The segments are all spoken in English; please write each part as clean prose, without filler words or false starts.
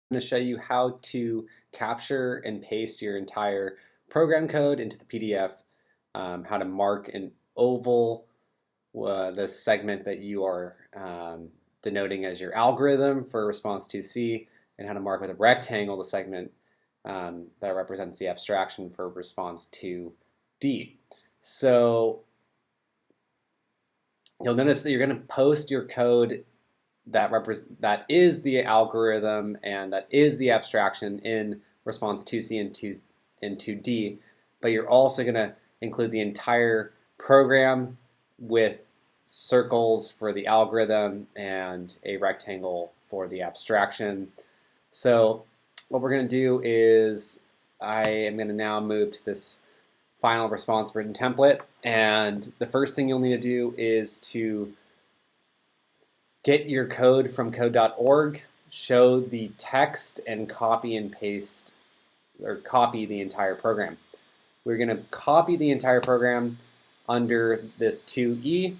going to show you how to capture and paste your entire program code into the PDF, how to mark an oval, the segment that you are denoting as your algorithm for response 2C, and how to mark with a rectangle the segment that represents the abstraction for response 2D. So you'll notice that you're going to post your code that is the algorithm and that is the abstraction in response 2C and 2D, but you're also going to include the entire program with circles for the algorithm and a rectangle for the abstraction. So what we're going to do is I am going to now move to this final response written template, and the first thing you'll need to do is to get your code from code.org, show the text, and copy and paste, or copy the entire program. We're going to copy the entire program under this 2E,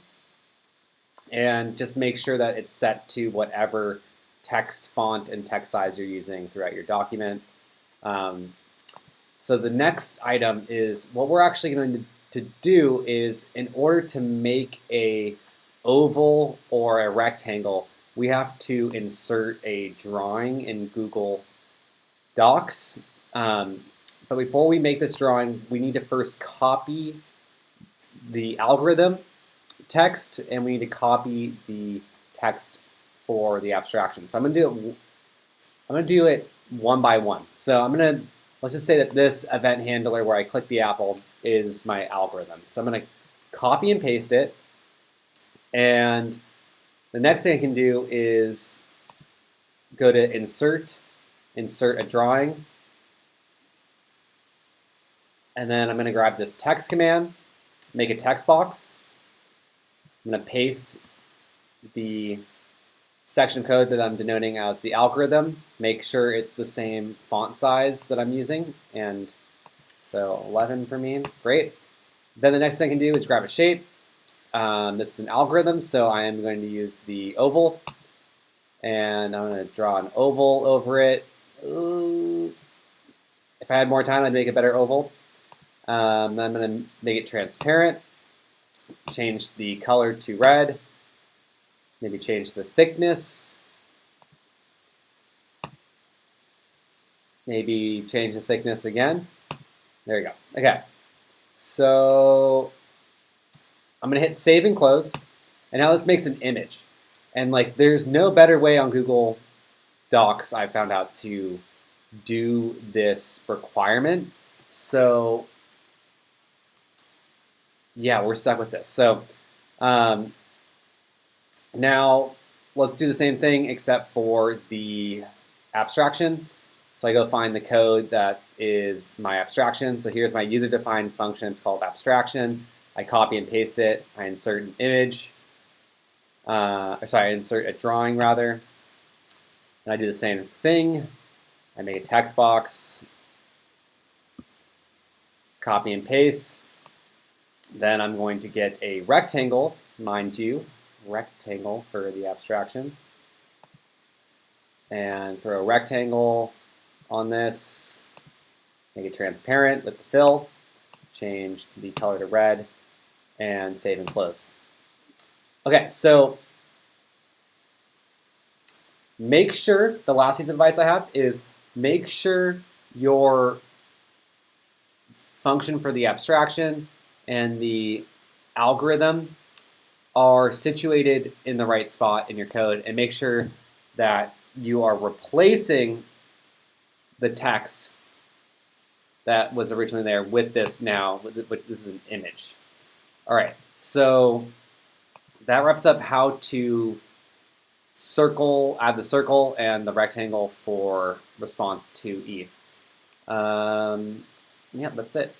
and just make sure that it's set to whatever text font and text size you're using throughout your document. So the next item is what we're actually going to do is, in order to make a oval or a rectangle, we have to insert a drawing in Google Docs. But before we make this drawing, we need to first copy the algorithm text, and we need to copy the text for the abstraction. So I'm gonna do it one by one. So let's just say that this event handler where I click the apple is my algorithm. So I'm gonna copy and paste it. And the next thing I can do is go to insert a drawing. And then I'm going to grab this text command, make a text box. I'm going to paste the section code that I'm denoting as the algorithm. Make sure it's the same font size that I'm using. And so 11 for me, great. Then the next thing I can do is grab a shape. This is an algorithm, so I am going to use the oval, and I'm going to draw an oval over it. Ooh. If I had more time, I'd make a better oval. Then I'm going to make it transparent, change the color to red, maybe change the thickness, maybe change the thickness again. There you go. Okay, so I'm going to hit save and close, and now this makes an image. And there's no better way on Google Docs, I found out, to do this requirement. So yeah, we're stuck with this. So now let's do the same thing except for the abstraction. So I go find the code that is my abstraction. So here's my user-defined function. It's called abstraction. I copy and paste it. I insert an image. I insert a drawing rather. And I do the same thing. I make a text box, copy and paste. Then I'm going to get a rectangle, mind you, rectangle for the abstraction. And throw a rectangle on this, make it transparent with the fill, change the color to red, and save and close. Okay, so make sure, the last piece of advice I have is make sure your function for the abstraction and the algorithm are situated in the right spot in your code, and make sure that you are replacing the text that was originally there with this now. This is an image. All right, so that wraps up how to add the circle and the rectangle for response 2E. Yeah, that's it.